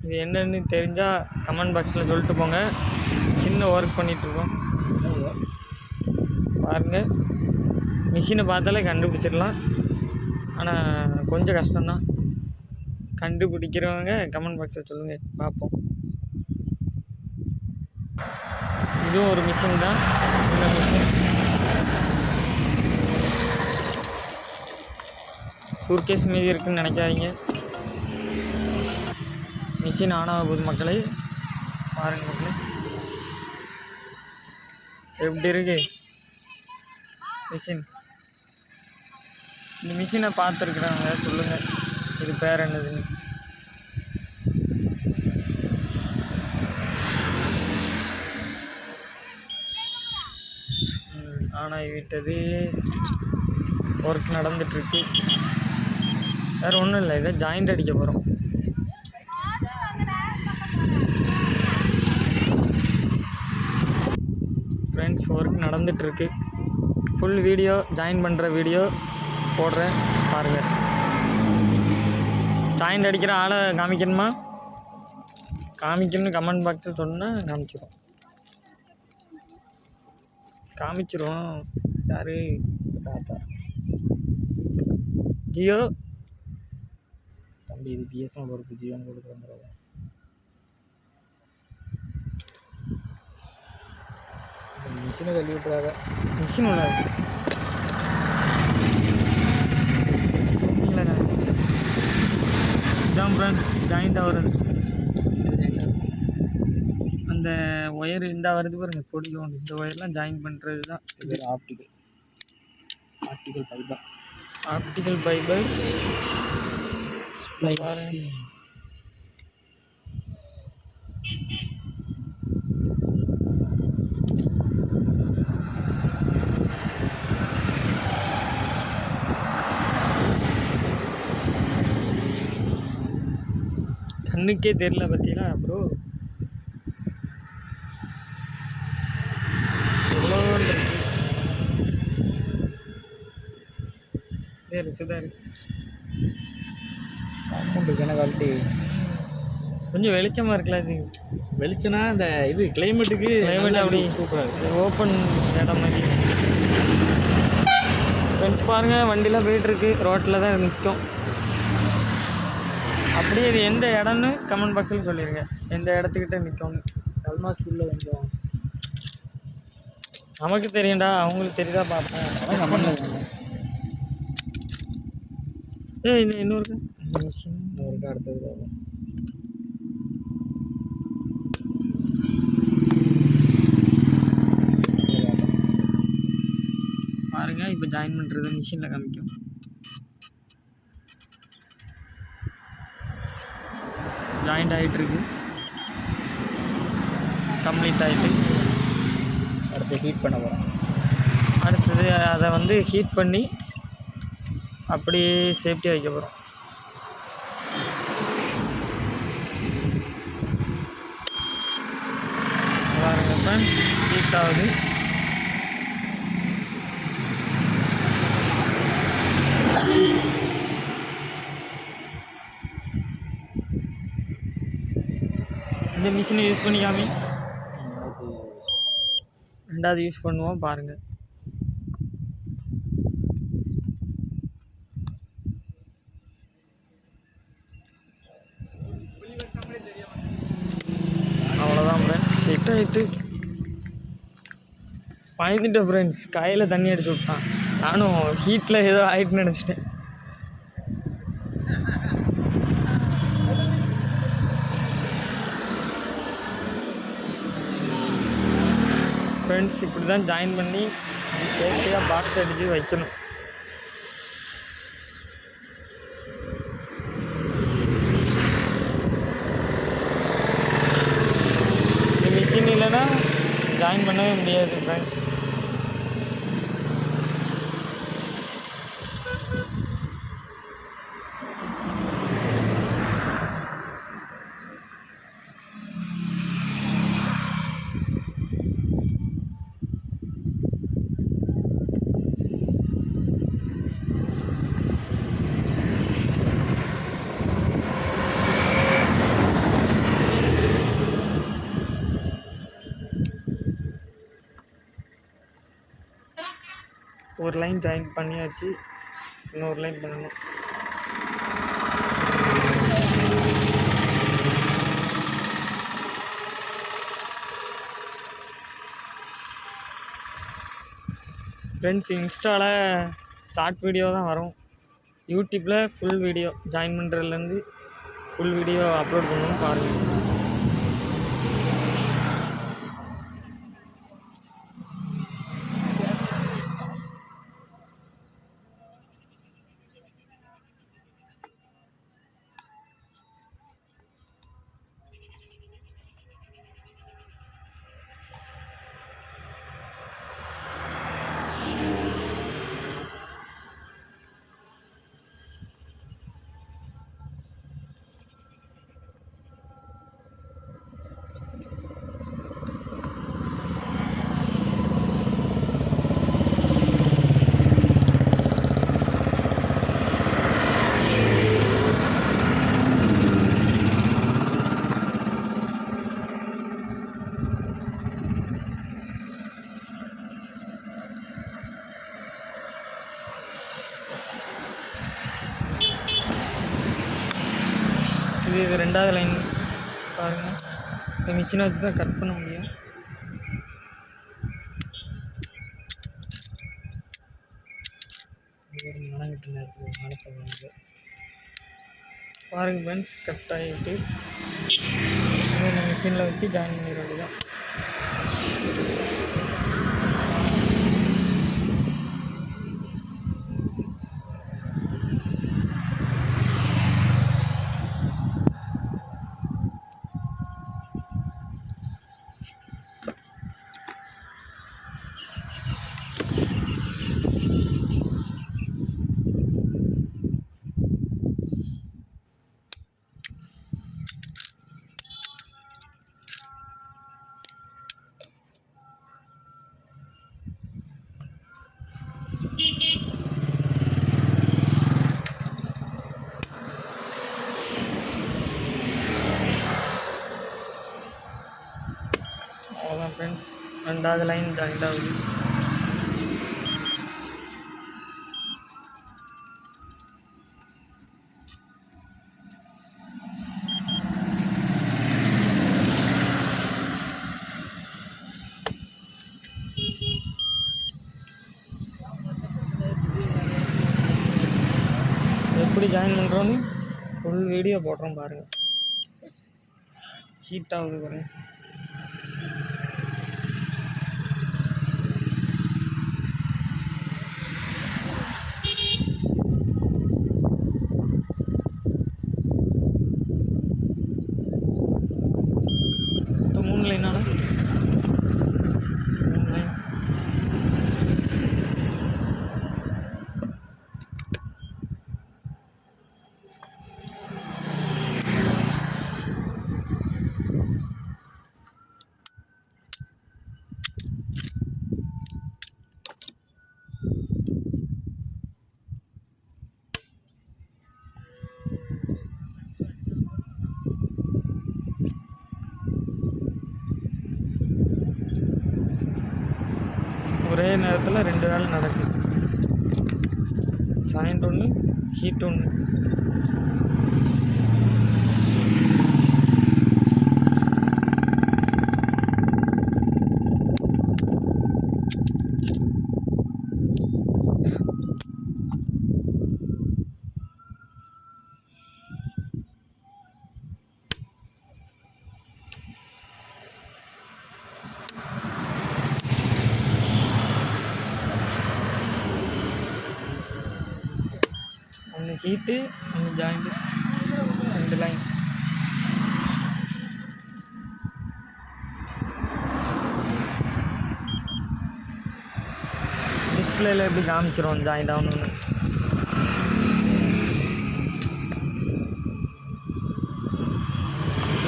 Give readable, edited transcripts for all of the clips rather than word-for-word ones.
இது என்னன்னு தெரிஞ்சால் கமெண்ட் பாக்ஸில் சொல்லிட்டு போங்க. சின்ன ஒர்க் பண்ணிகிட்ருக்கோம். பாருங்கள், மிஷினை பார்த்தாலே கண்டுபிடிச்சிடலாம். ஆனால் கொஞ்சம் கஷ்டம்தான். கண்டுபிடிக்கிறவங்க கமெண்ட் பாக்ஸில் சொல்லுங்கள், பார்ப்போம். இதுவும் ஒரு மிஷின் தான், சின்ன மிஷின். சூர்கேஸ் மீதி இருக்குதுன்னு நினைக்காதீங்க. மிஷின் ஆன் ஆக போகுது மக்களே. பாருங்கள் மக்களே, எப்படி இருக்கு மிஷின். இந்த மிஷினை பார்த்துருக்குறவங்க சொல்லுங்கள், இது பேர் என்னதுன்னு. ஆன் ஆகிவிட்டது. ஒர்க் நடந்துகிட்ருக்கு. வேறு ஒன்றும் இல்லை, இதை ஜாயிண்ட் அடிக்க போகிறோம். ஃப்ரெண்ட்ஸ், ஒர்க் நடந்துகிட்ருக்கு. ஃபுல் வீடியோ, ஜாயின் பண்ணுற வீடியோ போடுறேன், பாருங்கள். ஜாயிண்ட் அடிக்கிற ஆளை காமிக்கணுமா? காமிக்கணும்னு கமெண்ட் பாக்ஸில் சொன்னால் காமிச்சிருவோம். யார்? தாத்தா ஜியோ தம்பி. இது பிஎஸ்எம் பொறுப்பு, ஜியோன்னு கொடுத்து வந்துடுவோம். மிஷினை கழுவி விட்டுறாங்க. மிஷின் விடாது. இல்லைங்க, இதான் ஃப்ரெண்ட்ஸ் ஜாயிண்ட் ஆகிறது. அந்த ஒயர் இந்த வருது பாருங்கள், பொடியும். இந்த ஒயர்லாம் ஜாயின் பண்ணுறது தான் இது. Optical fibre splicing. கண்ணுக்கே தெரியல பார்த்தீங்களா ப்ரோ? சுதாரி சாப்பிட்டு குவாலிட்டி கொஞ்சம் வெளிச்சமாக இருக்குல்ல. இது வெளிச்சம்னா இந்த இது கிளைமேட் அப்படி சூப்பராக இருக்குது. ஓப்பன் இடம் மாதிரி. ஃப்ரெண்ட்ஸ் பாருங்கள், வண்டிலாம் போயிட்டுருக்கு. ரோட்டில் தான் நிற்கும். அப்படியே இது எந்த இடம்னு கமெண்ட் பாக்ஸில் சொல்லிடுங்க, எந்த இடத்துக்கிட்ட நிற்கும்னு. சல்மா ஸ்கூலில் கொஞ்சம் நமக்கு தெரியும்டா, அவங்களுக்கு தெரியுதா பார்ப்போம். கமெண்ட்ல இன்னொரு மிஷின் இன்னொரு அடுத்தது பாருங்க. இப்போ ஜாயின் பண்ணுறது மிஷினில் காமிக்கும். ஜாயிண்ட் ஆகிட்டுருக்கு, கம்ப்ளீட் ஆகிட்டு. அடுத்து ஹீட் பண்ண போகிறோம். அடுத்தது அதை வந்து ஹீட் பண்ணி அப்படியே சேஃப்டியாக வைக்க போகிறோம். பாருங்க ஃப்ரெண்ட்ஸ், ஹீட் ஆகுது. இந்த மிஷினை யூஸ் பண்ணிக்காமி ரெண்டாவது யூஸ் பண்ணுவோம். பாருங்கள், அவ்வளோதான் ஃப்ரெண்ட்ஸ். ஹிட்டாகிட்டு பயந்துட்டேன் ஃப்ரெண்ட்ஸ். கையில் தண்ணி அடிச்சு விட்டான். நானும் ஹீட்டில் ஏதோ ஆகிட்டுன்னு நினச்சிட்டேன். ஃப்ரெண்ட்ஸ், இப்படி தான் ஜாயின் பண்ணி சேஃப்டியாக பாக்ஸ் அடித்து வைக்கணும். இந்த மிஷின் இல்லைன்னா ஜாயின் பண்ணவே முடியாது ஃப்ரெண்ட்ஸ். ஒரு லைன் ஜாயின் பண்ணியாச்சு, இன்னொரு லைன் பண்ணணும். ஃப்ரெண்ட்ஸ், இன்ஸ்டாவில் ஷார்ட் வீடியோ தான் வரும். யூடியூப்பில் ஃபுல் வீடியோ ஜாயின் பண்ணுறதுலேருந்து ஃபுல் வீடியோ அப்லோட் பண்ணணும், பாருங்கள். இது ரெண்டாவது லைன் பாருங்கள். இந்த மிஷினை வச்சு தான் கட் பண்ண முடியும். பாருங்கள் ஃப்ரெண்ட்ஸ், கட் ஆகிட்டு இந்த மிஷினில் வச்சு ஜாயின் பண்ணிட வேண்டியதான். அவ்வளோதான் ஃப்ரெண்ட்ஸ், ரெண்டாவது லைன் ஜாயின் ஆகுது. எப்படி ஜாயின் பண்ணுறோன்னு ஃபுல் வீடியோ போடுறோம் பாருங்கள். ஹீட் ஆகுது பாருங்கள். மூணு லைனான ஒரே நேரத்தில் ரெண்டு வேலை நடக்குது. ஜாயிண்ட் ஒன்று, ஹீட் ஒன்று. ஒன்று ஹீட்டு, ஒன்று ஜாயிண்ட்டு, ரெண்டு லைன். டிஸ்பிளேல எப்படி காமிச்சிரும் ஜாயிண்ட் ஆகணும்னு.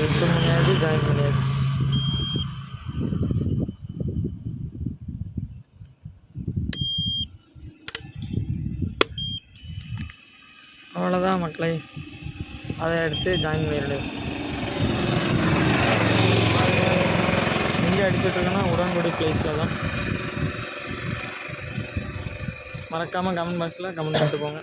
எடுத்து முன்னாடி ஜாயின் பண்ணியாச்சு. அவ்வளோதான் மக்களை, அதை எடுத்து ஜாயின் பண்ணிடு. எங்கே அடிச்சுட்ருக்கேன்னா உடன்குடி பிளேஸில் தான். மறக்காமல் கமெண்ட் பாக்ஸில் கமெண்ட் பண்ணிட்டு போங்க.